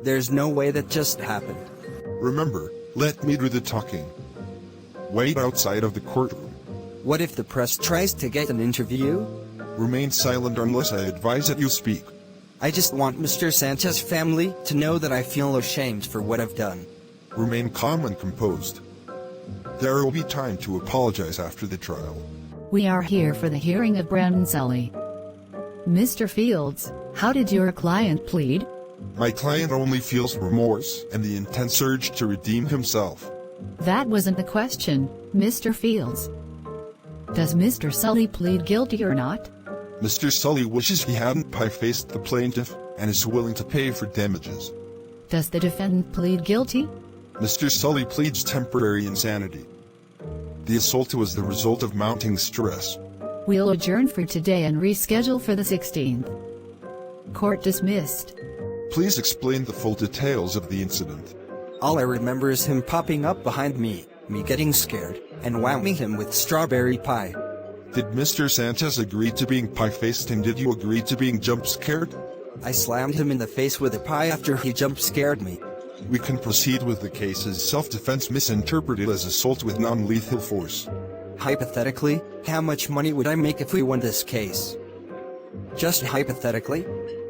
There's no way that just happened. Remember, let me do the talking. Wait outside of the courtroom. What if the press tries to get an interview? Remain silent unless I advise that you speak. I just want Mr. Sanchez's family to know that I feel ashamed for what I've done. Remain calm and composed. There will be time to apologize after the trial. We are here for the hearing of Brandon Sully. Mr. Fields, how did your client plead? My client only feels remorse and the intense urge to redeem himself. That wasn't the question, Mr. Fields. Does Mr. Sully plead guilty or not? Mr. Sully wishes he hadn't pie-faced the plaintiff and is willing to pay for damages. Does the defendant plead guilty? Mr. Sully pleads temporary insanity. The assault was the result of mounting stress. We'll adjourn for today and reschedule for the 16th. Court dismissed. Please explain the full details of the incident. All I remember is him popping up behind me getting scared, and whamming him with strawberry pie. Did Mr. Sanchez agree to being pie-faced and did you agree to being jump-scared? I slammed him in the face with a pie after he jump-scared me. We can proceed with the case as self-defense misinterpreted as assault with non-lethal force. Hypothetically, how much money would I make if we won this case? Just hypothetically?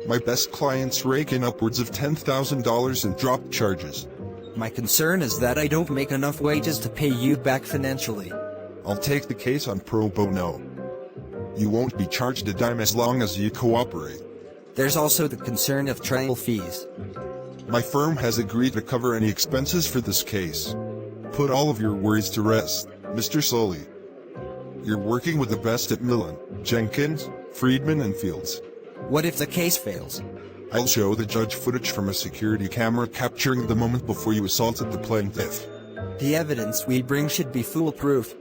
My best clients rake in upwards of $10,000 in drop charges. My concern is that I don't make enough wages to pay you back financially. I'll take the case on pro bono. You won't be charged a dime as long as you cooperate. There's also the concern of trial fees. My firm has agreed to cover any expenses for this case. Put all of your worries to rest, Mr. Sully. You're working with the best at Millen, Jenkins, Friedman and Fields. What if the case fails? I'll show the judge footage from a security camera capturing the moment before you assaulted the plaintiff. The evidence we bring should be foolproof.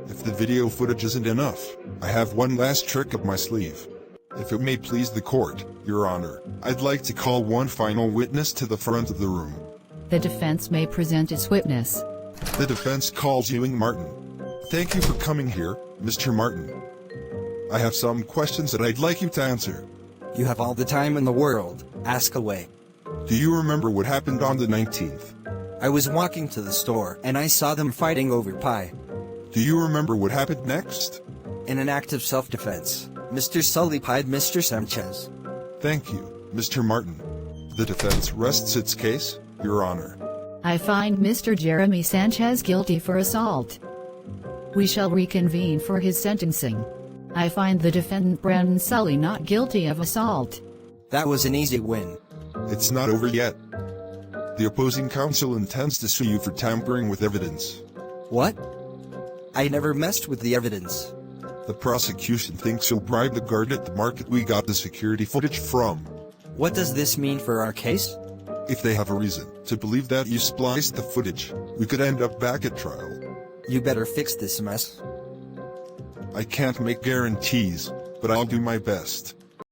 If the video footage isn't enough, I have one last trick up my sleeve. If it may please the court, Your Honor, I'd like to call one final witness to the front of the room. The defense may present its witness. The defense calls Ewing Martin. Thank you for coming here, Mr. Martin. I have some questions that I'd like you to answer. You have all the time in the world, ask away. Do you remember what happened on the 19th? I was walking to the store and I saw them fighting over pie. Do you remember what happened next? In an act of self-defense, Mr. Sully pied Mr. Sanchez. Thank you, Mr. Martin. The defense rests its case, Your Honor. I find Mr. Jeremy Sanchez guilty for assault. We shall reconvene for his sentencing. I find the defendant Brandon Sully not guilty of assault. That was an easy win. It's not over yet. The opposing counsel intends to sue you for tampering with evidence. What? I never messed with the evidence. The prosecution thinks you'll bribe the guard at the market we got the security footage from. What does this mean for our case? If they have a reason to believe that you spliced the footage, we could end up back at trial. You better fix this mess. I can't make guarantees, but I'll do my best.